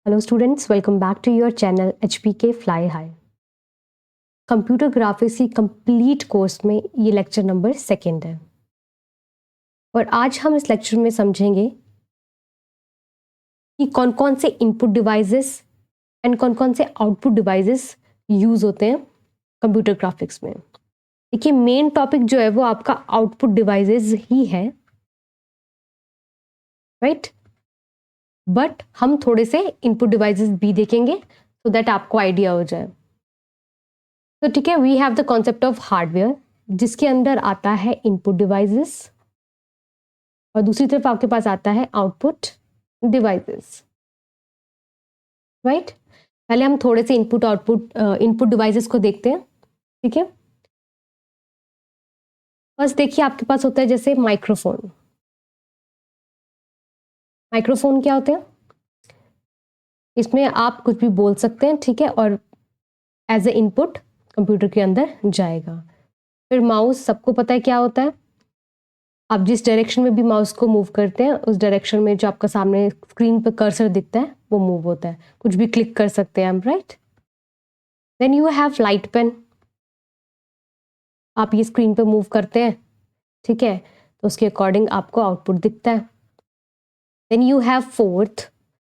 Hello students, welcome back to your channel HPK Fly High. Computer graphics की complete course में ये lecture number 2 है और आज हम इस लेक्चर में समझेंगे कि कौन कौन से इनपुट डिवाइसेस एंड कौन कौन से आउटपुट डिवाइसेस यूज़ होते हैं कंप्यूटर ग्राफिक्स में। देखिए मेन टॉपिक जो है वो आपका आउटपुट डिवाइसेस ही है, राइट? बट हम थोड़े से इनपुट डिवाइसेस भी देखेंगे सो दैट आपको आइडिया हो जाए। तो ठीक है, we have the concept of hardware जिसके अंदर आता है इनपुट डिवाइसेस और दूसरी तरफ आपके पास आता है आउटपुट डिवाइसेस, राइट? पहले हम थोड़े से इनपुट डिवाइसेस को देखते हैं, ठीक है? बस देखिए आपके पास होता है जैसे माइक्रोफोन। माइक्रोफोन क्या होते हैं? इसमें आप कुछ भी बोल सकते हैं, ठीक है, और एज ए इनपुट कंप्यूटर के अंदर जाएगा। फिर माउस, सबको पता है क्या होता है। आप जिस डायरेक्शन में भी माउस को मूव करते हैं उस डायरेक्शन में जो आपका सामने स्क्रीन पर कर्सर दिखता है वो मूव होता है, कुछ भी क्लिक कर सकते हैं हम, right? Then you have light pen. आप ये स्क्रीन पर मूव करते हैं, ठीक है, तो उसके अकॉर्डिंग आपको आउटपुट दिखता है। Then you have fourth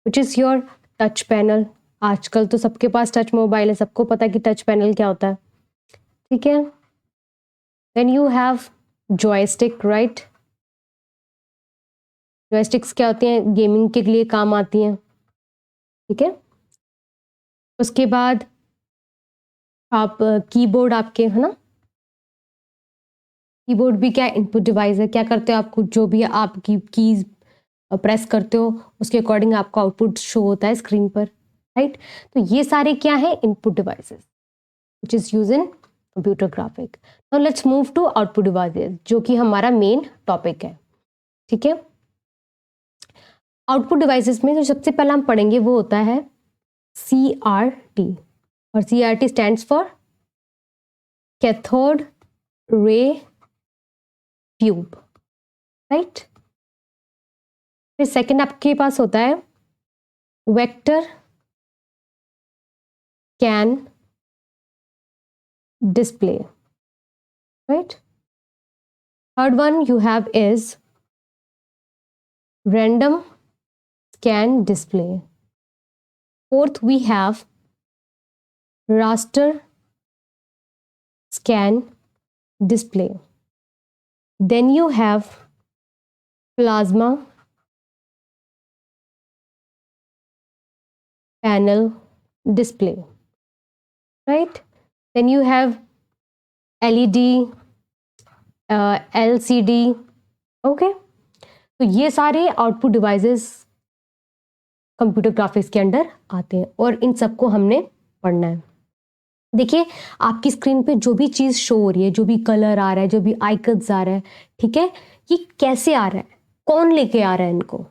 which is your touch panel. आजकल तो सबके पास टच मोबाइल है, सबको पता है कि टच पैनल क्या होता है, ठीक है। Then you have joystick, right? Joysticks क्या होती हैं? गेमिंग के लिए काम आती हैं, ठीक है। उसके बाद आप कीबोर्ड आपके, है ना, कीबोर्ड भी क्या इनपुट डिवाइस है। क्या करते हो आप, कुछ जो भी आप कीज प्रेस करते हो उसके अकॉर्डिंग आपको आउटपुट शो होता है स्क्रीन पर, राइट? तो ये सारे क्या है? Input devices which is use in computer graphic. Now let's move to output devices जो कि हमारा मेन टॉपिक है, ठीक है। आउटपुट डिवाइसेस में जो सबसे पहला हम पढ़ेंगे वो होता है CRT, और CRT stands for cathode ray tube, right? फिर सेकंड आपके पास होता है vector scan display, right? Third one you have is random scan display. Fourth we have raster scan display. Then you have plasma panel display, right? Then you have LED, LCD, okay? तो ये सारे output devices computer graphics के under आते हैं और इन सबको हमने पढ़ना है। देखिए आपकी स्क्रीन पे जो भी चीज़ शो हो रही है, जो भी कलर आ रहा है, जो भी आइकन्स आ रहा है, ठीक है, ये कैसे आ रहा है, कौन लेके आ रहा है इनको?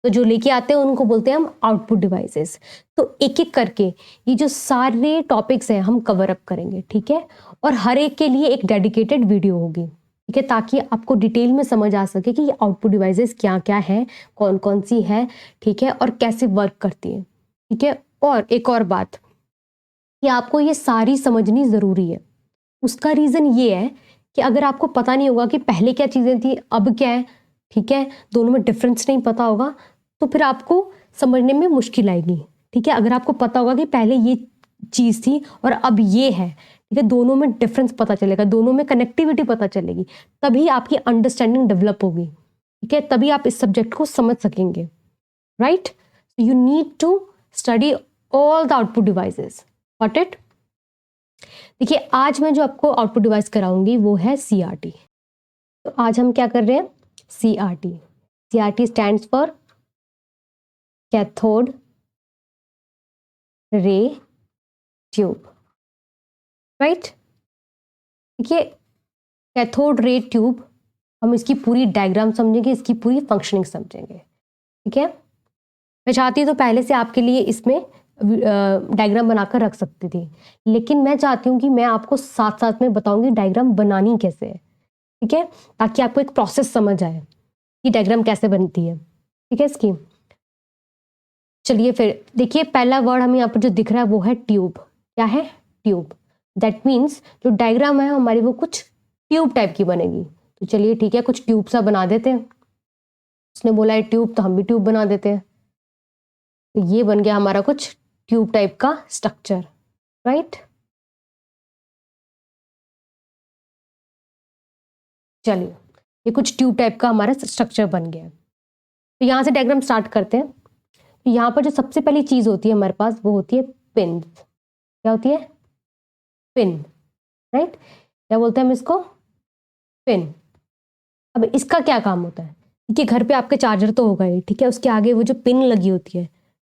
तो जो लेके आते हैं उनको बोलते हैं हम आउटपुट डिवाइसेस। तो एक एक करके ये जो सारे टॉपिक्स हैं हम कवर अप करेंगे, ठीक है, और हर एक के लिए एक डेडिकेटेड वीडियो होगी, ठीक है, ताकि आपको डिटेल में समझ आ सके कि ये आउटपुट डिवाइसेस क्या क्या है, कौन कौन सी है, ठीक है, और कैसे वर्क करती है, ठीक है। और एक और बात कि आपको ये सारी समझनी ज़रूरी है। उसका रीज़न ये है कि अगर आपको पता नहीं होगा कि पहले क्या चीज़ें थी अब क्या है, ठीक है, दोनों में डिफरेंस नहीं पता होगा तो फिर आपको समझने में मुश्किल आएगी, ठीक है। अगर आपको पता होगा कि पहले ये चीज़ थी और अब ये है, ठीक है, दोनों में डिफरेंस पता चलेगा, दोनों में कनेक्टिविटी पता चलेगी, तभी आपकी अंडरस्टैंडिंग डेवलप होगी, ठीक है, तभी आप इस सब्जेक्ट को समझ सकेंगे, right? You need to study all the output devices, got it? देखिए आज मैं जो आपको आउटपुट डिवाइस कराऊंगी वो है CRT। तो आज हम क्या कर रहे हैं? CRT। CRT stands for cathode ray tube, right? देखिए कैथोड रे ट्यूब, हम इसकी पूरी डायग्राम समझेंगे, इसकी पूरी फंक्शनिंग समझेंगे, ठीक है। मैं चाहती तो पहले से आपके लिए इसमें डायग्राम बनाकर रख सकती थी, लेकिन मैं चाहती हूँ कि मैं आपको साथ साथ में बताऊंगी डायग्राम बनानी कैसे है, ठीक है, ताकि आपको एक प्रोसेस समझ आए कि डायग्राम कैसे बनती है, ठीक है इसकी। चलिए फिर देखिए, पहला वर्ड हमें यहाँ पर जो दिख रहा है वो है ट्यूब। क्या है? ट्यूब। दैट मीन्स जो डायग्राम है हमारी वो कुछ ट्यूब टाइप की बनेगी। तो चलिए ठीक है, कुछ ट्यूब सा बना देते हैं। उसने बोला है ट्यूब, तो हम भी ट्यूब बना देते हैं। तो ये बन गया हमारा कुछ ट्यूब टाइप का स्ट्रक्चर, राइट। चलिए, ये कुछ ट्यूब टाइप का हमारा स्ट्रक्चर बन गया। तो यहाँ से डायग्राम स्टार्ट करते हैं। तो यहाँ पर जो सबसे पहली चीज होती है हमारे पास वो होती है पिन। क्या होती है? Pin, right. क्या बोलते हैं हम इसको? पिन। अब इसका क्या काम होता है? कि घर पे आपके चार्जर तो होगा ही, ठीक है, उसके आगे वो जो पिन लगी होती है,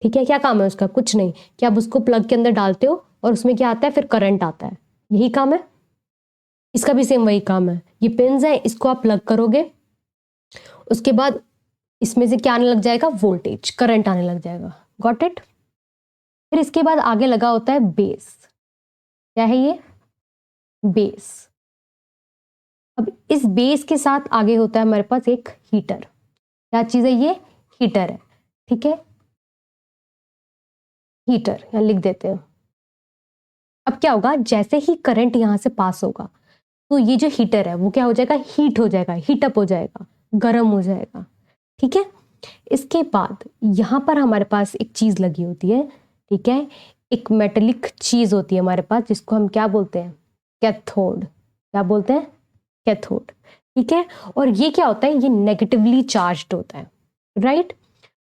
ठीक है, क्या काम है उसका? कुछ नहीं, कि आप उसको प्लग के अंदर डालते हो और उसमें क्या आता है, फिर करंट आता है। यही काम है। इसका भी सेम वही काम है। ये पिन्स है, इसको आप प्लग करोगे, उसके बाद इसमें से क्या आने लग जाएगा? वोल्टेज, करंट आने लग जाएगा। Got it? फिर इसके बाद आगे लगा होता है बेस। क्या है ये? बेस। अब इस बेस के साथ आगे होता है हमारे पास एक हीटर। क्या चीज है ये? हीटर है, ठीक है। हीटर यहां लिख देते हैं। अब क्या होगा, जैसे ही करंट यहां से पास होगा तो ये जो हीटर है वो क्या हो जाएगा? हीट हो जाएगा, हीटअप हो जाएगा, गर्म हो जाएगा, ठीक है। इसके बाद यहां पर हमारे पास एक चीज लगी होती है, ठीक है, एक मेटेलिक चीज होती है हमारे पास, जिसको हम क्या बोलते हैं? कैथोड। क्या बोलते हैं? कैथोड, ठीक है। और ये क्या होता है? ये नेगेटिवली चार्ज्ड होता है, राइट।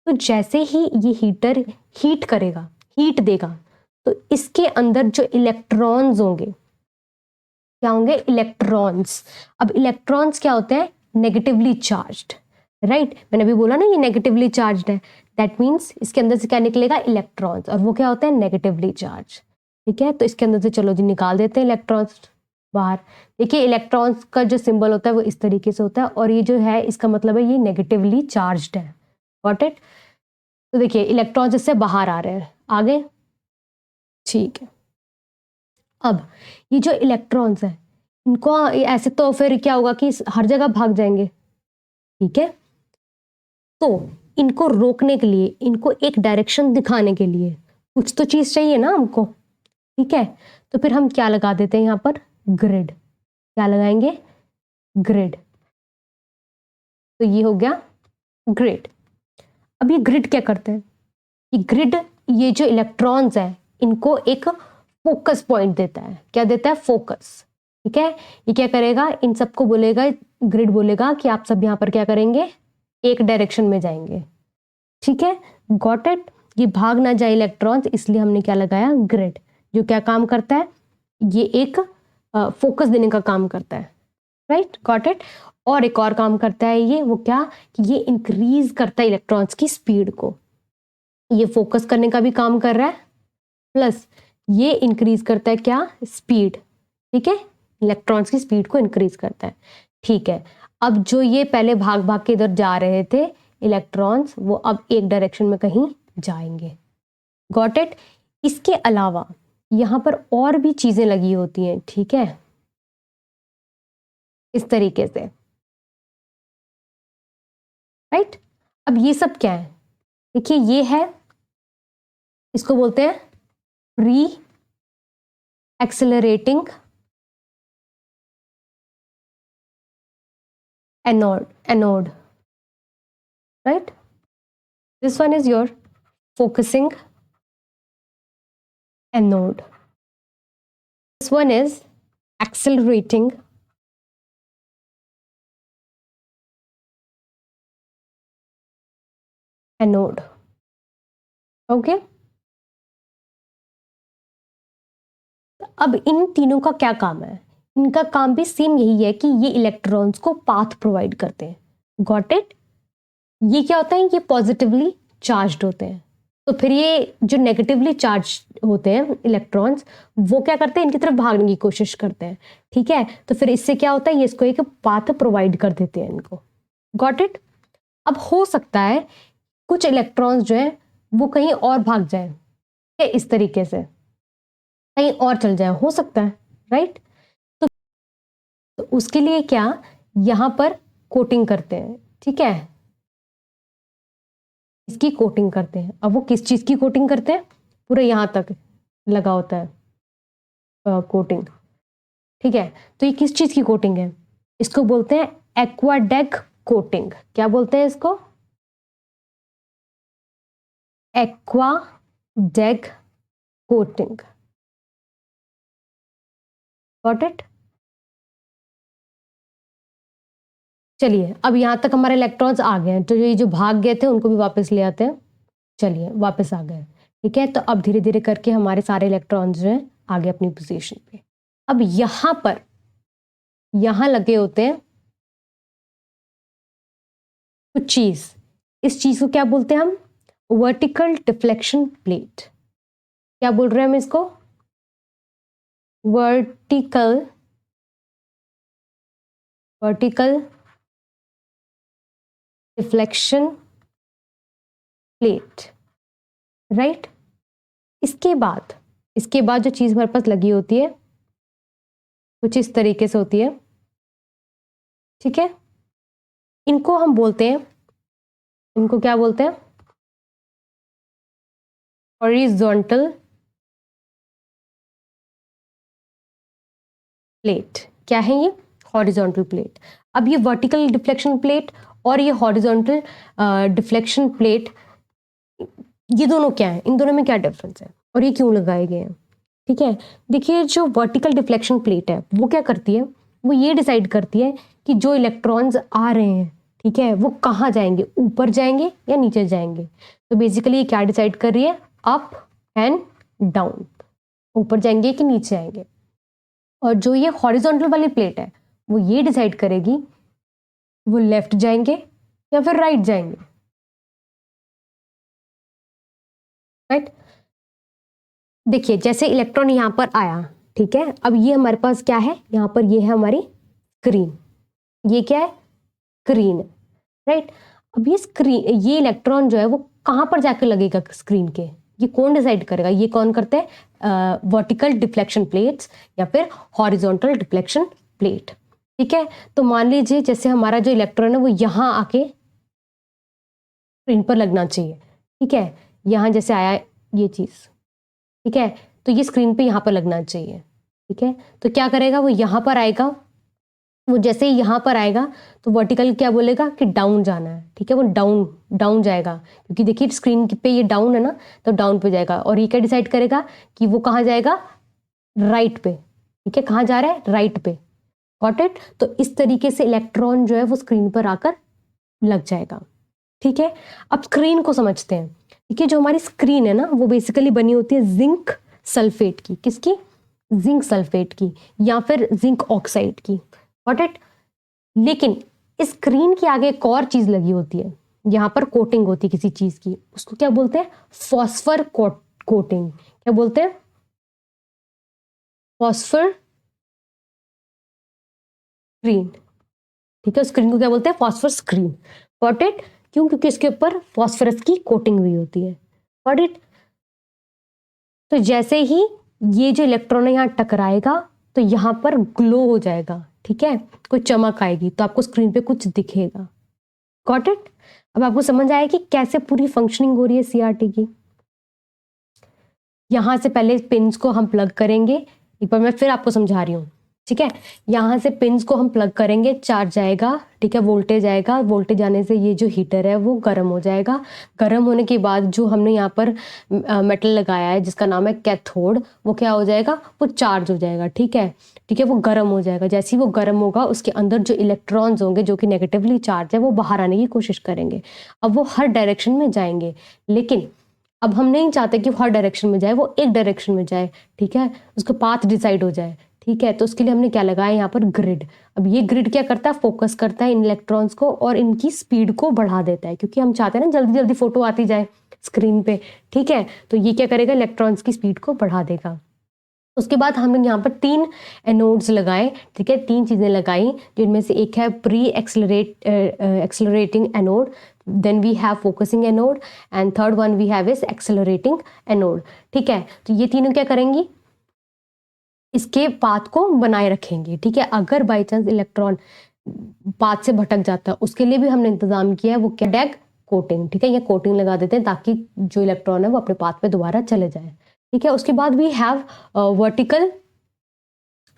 तो जैसे ही ये हीटर हीट करेगा, हीट देगा, तो इसके अंदर जो इलेक्ट्रॉन्स होंगे, क्या होंगे? इलेक्ट्रॉन्स। अब इलेक्ट्रॉन्स क्या होते हैं? Negatively charged, right. मैंने अभी बोला ना ये नेगेटिवली चार्ज्ड है। दैट मीन्स इसके अंदर से क्या निकलेगा? इलेक्ट्रॉन्स, और वो क्या होते हैं? नेगेटिवली चार्ज, ठीक है। तो इसके अंदर से चलो जी निकाल देते हैं इलेक्ट्रॉन्स बाहर। देखिए, इलेक्ट्रॉन्स का जो सिंबल होता है वो इस तरीके से होता है, और ये जो है इसका मतलब है ये नेगेटिवली चार्ज्ड है। Got it? तो देखिए, इलेक्ट्रॉन्स इससे बाहर आ रहे हैं, आगे, ठीक है। अब ये जो इलेक्ट्रॉन्स है, इनको ऐसे तो फिर क्या होगा कि हर जगह भाग जाएंगे, ठीक है। तो इनको रोकने के लिए, इनको एक डायरेक्शन दिखाने के लिए कुछ तो चीज चाहिए ना हमको, ठीक है। तो फिर हम क्या लगा देते हैं यहाँ पर? ग्रिड। क्या लगाएंगे? ग्रिड। तो ये हो गया ग्रिड। अब ये ग्रिड क्या करते हैं? ये ग्रिड, ये जो इलेक्ट्रॉन्स है इनको एक फोकस पॉइंट देता है। क्या देता है? फोकस, ठीक है। ये क्या करेगा? इन सबको बोलेगा, ग्रिड बोलेगा कि आप सब यहाँ पर क्या करेंगे? एक डायरेक्शन में जाएंगे, ठीक है। Got it? ये भाग ना जाए इलेक्ट्रॉन्स, इसलिए हमने क्या लगाया? ग्रिड। जो क्या काम करता है? ये एक फोकस देने का काम करता है, राइट। Got it? और एक और काम करता है ये, वो क्या? कि ये इंक्रीज करता है इलेक्ट्रॉन्स की स्पीड को। ये फोकस करने का भी काम कर रहा है, प्लस ये इंक्रीज करता है क्या? स्पीड, ठीक है। इलेक्ट्रॉन्स की स्पीड को इंक्रीज करता है, ठीक है। अब जो ये पहले भाग भाग के इधर जा रहे थे इलेक्ट्रॉन्स, वो अब एक डायरेक्शन में कहीं जाएंगे। Got it? इसके अलावा यहां पर और भी चीजें लगी होती हैं, ठीक है, इस तरीके से, राइट। अब ये सब क्या है? देखिए, ये है, इसको बोलते हैं pre accelerating anode, right. This one is your focusing anode. This one is accelerating anode. Okay. अब इन तीनों का क्या काम है? इनका काम भी सेम यही है कि ये इलेक्ट्रॉन्स को पाथ प्रोवाइड करते हैं। Got it? ये क्या होता है? ये पॉजिटिवली चार्ज्ड होते हैं। तो फिर ये जो नेगेटिवली चार्ज होते हैं इलेक्ट्रॉन्स, वो क्या करते हैं? इनकी तरफ भागने की कोशिश करते हैं, ठीक है। तो फिर इससे क्या होता है? ये इसको एक पाथ प्रोवाइड कर देते हैं इनको। Got it? अब हो सकता है कुछ इलेक्ट्रॉन्स जो है वो कहीं और भाग जाए, इस तरीके से कहीं और चल जाए, हो सकता है, राइट। तो उसके लिए क्या, यहां पर कोटिंग करते हैं, ठीक है। इसकी कोटिंग करते हैं। अब वो किस चीज़ की कोटिंग करते हैं? पूरे यहाँ तक लगा होता है कोटिंग, ठीक है। तो ये किस चीज़ की कोटिंग है? इसको बोलते हैं एक्वाडेक कोटिंग। क्या बोलते हैं इसको? एक्वाडेक कोटिंग। Got it? चलिए, अब यहाँ तक हमारे इलेक्ट्रॉन्स आ गए हैं, तो ये जो भाग गए थे उनको भी वापस ले आते हैं। चलिए, वापस आ गए, ठीक है। तो अब धीरे धीरे करके हमारे सारे इलेक्ट्रॉन्स जो हैं आ गए अपनी पोजीशन पे। अब यहाँ पर यहाँ लगे होते हैं कुछ चीज। इस चीज को क्या बोलते हैं हम? Vertical deflection plate. क्या बोल रहे हैं हम इसको? Vertical deflection plate, right. इसके बाद जो चीज हमारे पास लगी होती है कुछ इस तरीके से होती है, ठीक है। इनको हम बोलते हैं, इनको क्या बोलते हैं? Horizontal plate. क्या है ये? Horizontal plate. अब ये वर्टिकल डिफ्लेक्शन प्लेट और ये हॉरिजॉन्टल डिफ्लेक्शन प्लेट, ये दोनों क्या है? इन दोनों में क्या डिफरेंस है और ये क्यों लगाए गए हैं? ठीक है, देखिए जो वर्टिकल डिफ्लेक्शन प्लेट है वो क्या करती है? वो ये डिसाइड करती है कि जो इलेक्ट्रॉन्स आ रहे हैं, ठीक है, वो कहाँ जाएंगे, ऊपर जाएंगे या नीचे जाएंगे। तो बेसिकली ये क्या डिसाइड कर रही है? अप एंड डाउन, ऊपर जाएंगे कि नीचे आएंगे। और जो ये हॉरिजॉन्टल वाली प्लेट है वो ये डिसाइड करेगी वो लेफ्ट जाएंगे या फिर राइट जाएंगे, राइट। देखिए जैसे इलेक्ट्रॉन यहाँ पर आया, ठीक है। अब ये हमारे पास क्या है? यहाँ पर ये है हमारी स्क्रीन। ये क्या है? Screen, right. अब ये स्क्रीन, ये इलेक्ट्रॉन जो है वो कहाँ पर जाकर लगेगा स्क्रीन के? ये कौन डिसाइड करेगा? ये कौन करते हैं? वर्टिकल डिफ्लेक्शन प्लेट्स या फिर हॉरिजॉन्टल डिफ्लेक्शन प्लेट, ठीक है। तो मान लीजिए जैसे हमारा जो इलेक्ट्रॉन है वो यहाँ आके स्क्रीन पर लगना चाहिए, ठीक है। यहाँ जैसे आया ये चीज़, ठीक है, तो ये स्क्रीन पे यहाँ पर लगना चाहिए, ठीक है। तो क्या करेगा? वो यहाँ पर आएगा। वो जैसे ही यहाँ पर आएगा तो वर्टिकल क्या बोलेगा कि डाउन जाना है, ठीक है। वो डाउन जाएगा क्योंकि देखिए स्क्रीन पे ये डाउन है ना, तो डाउन पे जाएगा। और ये क्या डिसाइड करेगा कि वो कहाँ जाएगा? राइट पे, ठीक है। कहाँ जा रहा है? राइट पे। Got it? तो इस तरीके से इलेक्ट्रॉन जो है वो स्क्रीन पर आकर लग जाएगा, ठीक है। अब स्क्रीन को समझते हैं। देखिए जो हमारी स्क्रीन है ना वो बेसिकली बनी होती है जिंक सल्फेट की। किसकी? जिंक सल्फेट की या फिर जिंक ऑक्साइड की। Got it? लेकिन इस स्क्रीन के आगे एक और चीज लगी होती है, यहाँ पर कोटिंग होती है किसी चीज की, उसको क्या बोलते हैं? Phosphor coating. क्या बोलते हैं? फॉस्फर स्क्रीन, ठीक है। स्क्रीन को क्या बोलते हैं? Phosphor screen. Got it? क्यों? क्योंकि इसके ऊपर फॉस्फरस की कोटिंग हुई होती है। Got it? तो जैसे ही ये जो इलेक्ट्रॉन है यहाँ टकराएगा तो यहाँ पर ग्लो हो जाएगा, ठीक है, कोई चमक आएगी तो आपको स्क्रीन पे कुछ दिखेगा। Got it? अब आपको समझ आया कि कैसे पूरी फंक्शनिंग हो रही है सीआरटी की। यहां से पहले पिन्स को हम प्लग करेंगे, एक बार मैं फिर आपको समझा रही हूँ, ठीक है। यहाँ से पिन्स को हम प्लग करेंगे, चार्ज आएगा, ठीक है, वोल्टेज आएगा। वोल्टेज आने से ये जो हीटर है वो गर्म हो जाएगा। गर्म होने के बाद जो हमने यहाँ पर मेटल लगाया है जिसका नाम है कैथोड, वो क्या हो जाएगा? वो चार्ज हो जाएगा, ठीक है, ठीक है। वो गर्म हो जाएगा। जैसे ही वो गर्म होगा उसके अंदर जो इलेक्ट्रॉन्स होंगे जो कि नेगेटिवली चार्ज है वो बाहर आने की कोशिश करेंगे। अब वो हर डायरेक्शन में जाएंगे, लेकिन अब हम नहीं चाहते कि वो हर डायरेक्शन में जाए, वो एक डायरेक्शन में जाए, ठीक है, उसका पाथ डिसाइड हो जाए, ठीक है। तो उसके लिए हमने क्या लगाया यहाँ पर? ग्रिड। अब ये ग्रिड क्या करता है? फोकस करता है इन इलेक्ट्रॉन्स को और इनकी स्पीड को बढ़ा देता है, क्योंकि हम चाहते हैं ना जल्दी जल्दी फोटो आती जाए स्क्रीन पे, ठीक है। तो ये क्या करेगा? इलेक्ट्रॉन्स की स्पीड को बढ़ा देगा। उसके बाद हमने यहाँ पर 3 एनोड्स लगाए, ठीक है, 3 चीज़ें लगाई, जिनमें से एक है pre accelerating anode, then we have focusing anode and third one we have is accelerating anode, ठीक है। तो ये तीनों क्या करेंगी? इसके पाथ को बनाए रखेंगे, ठीक है। अगर बाई चांस इलेक्ट्रॉन पाथ से भटक जाता है उसके लिए भी हमने इंतजाम किया है, वो क्या? डैग कोटिंग, ठीक है, ये कोटिंग लगा देते हैं ताकि जो इलेक्ट्रॉन है वो अपने पाथ पे दोबारा चले जाए, ठीक है। उसके बाद वी हैव वर्टिकल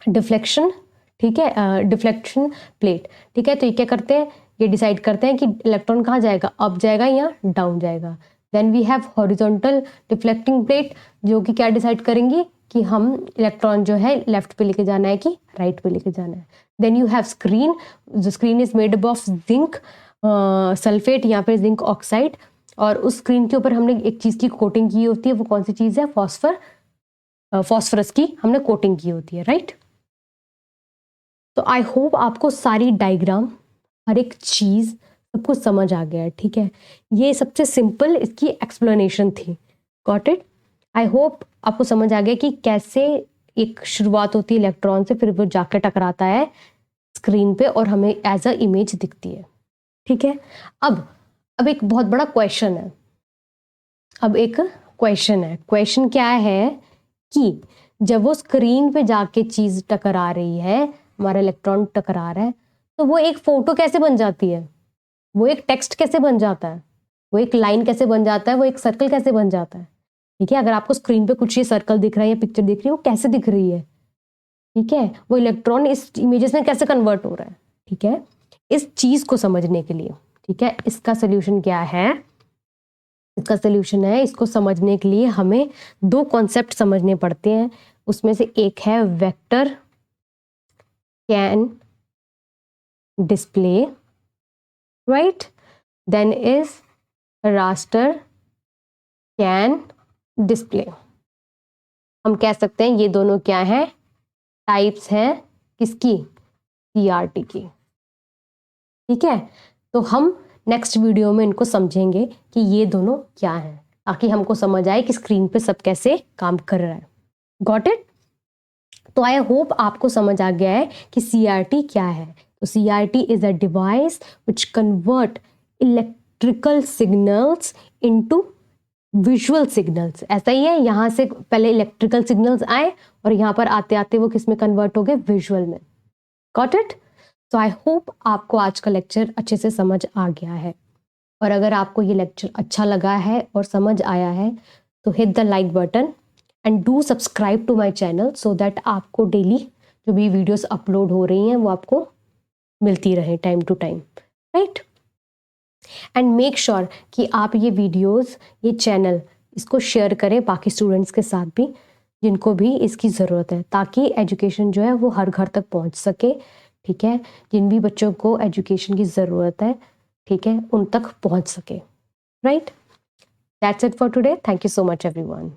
डिफ्लेक्शन, ठीक है, डिफ्लेक्शन प्लेट, ठीक है। तो ये क्या करते हैं, ये डिसाइड करते हैं कि इलेक्ट्रॉन कहाँ जाएगा, अप जाएगा या डाउन जाएगा। Then we have horizontal deflecting plate, जो कि क्या डिसाइड करेंगी कि हम इलेक्ट्रॉन जो है लेफ्ट पे लेके जाना है कि राइट पे लेके जाना है। देन यू हैव स्क्रीन, जो screen is made up of zinc sulphate, यहाँ पे जिंक ऑक्साइड, और उस स्क्रीन के ऊपर हमने एक चीज़ की कोटिंग की होती है, वो कौन सी चीज़ है, फॉस्फरस की हमने कोटिंग की होती है, राइट। तो आई होप आपको सारी डायग्राम, हर एक चीज़, सब कुछ समझ आ गया है, ठीक है। ये सबसे सिंपल इसकी एक्सप्लेनेशन थी, गॉट इट। आई होप आपको समझ आ गया कि कैसे एक शुरुआत होती है इलेक्ट्रॉन से, फिर वो जाकर टकराता है स्क्रीन पे और हमें एज अ इमेज दिखती है, ठीक है। अब एक बहुत बड़ा क्वेश्चन है, क्वेश्चन क्या है कि जब वो स्क्रीन पे जाके चीज़ टकरा रही है, हमारा इलेक्ट्रॉन टकरा रहा है, तो वो एक फोटो कैसे बन जाती है, वो एक टेक्स्ट कैसे बन जाता है, वो एक लाइन कैसे बन जाता है, वो एक सर्कल कैसे बन जाता है, ठीक है। अगर आपको स्क्रीन पे कुछ ये सर्कल दिख रहा है या पिक्चर दिख रही है, वो कैसे दिख रही है, ठीक है, वो इलेक्ट्रॉन इस इमेजेस में कैसे कन्वर्ट हो रहा है, ठीक है। इस चीज़ को समझने के लिए, ठीक है, इसका सोल्यूशन क्या है, इसका सोल्यूशन है, इसको समझने के लिए हमें दो कॉन्सेप्ट समझने पड़ते हैं। उसमें से एक है vector scan display, right, then is raster scan display. हम कह सकते हैं ये दोनों क्या हैं, टाइप्स हैं किसकी, सीआरटी की, ठीक है। तो हम नेक्स्ट वीडियो में इनको समझेंगे कि ये दोनों क्या हैं, ताकि हमको समझ आए कि स्क्रीन पे सब कैसे काम कर रहा है, गॉट इट। तो आई होप आपको समझ आ गया है कि सीआरटी क्या है। तो CRT is a device which convert electrical signals into visual signals. ऐसा ही है, यहाँ से पहले इलेक्ट्रिकल सिग्नल्स आए और यहाँ पर आते आते वो किस में कन्वर्ट हो गए, विजुअल में, गॉट इट। तो आई होप आपको आज का लेक्चर अच्छे से समझ आ गया है, और अगर आपको ये लेक्चर अच्छा लगा है और समझ आया है तो hit the like button and do subscribe to my channel, so that आपको डेली जो भी वीडियोस अपलोड हो रही हैं वो आपको मिलती रहे time to time, right. And make sure कि आप ये वीडियोस, ये चैनल, इसको शेयर करें बाकी स्टूडेंट्स के साथ भी, जिनको भी इसकी ज़रूरत है, ताकि एजुकेशन जो है वो हर घर तक पहुंच सके, ठीक है। जिन भी बच्चों को एजुकेशन की ज़रूरत है, ठीक है, उन तक पहुंच सके, right. That's it for today, thank you so much everyone.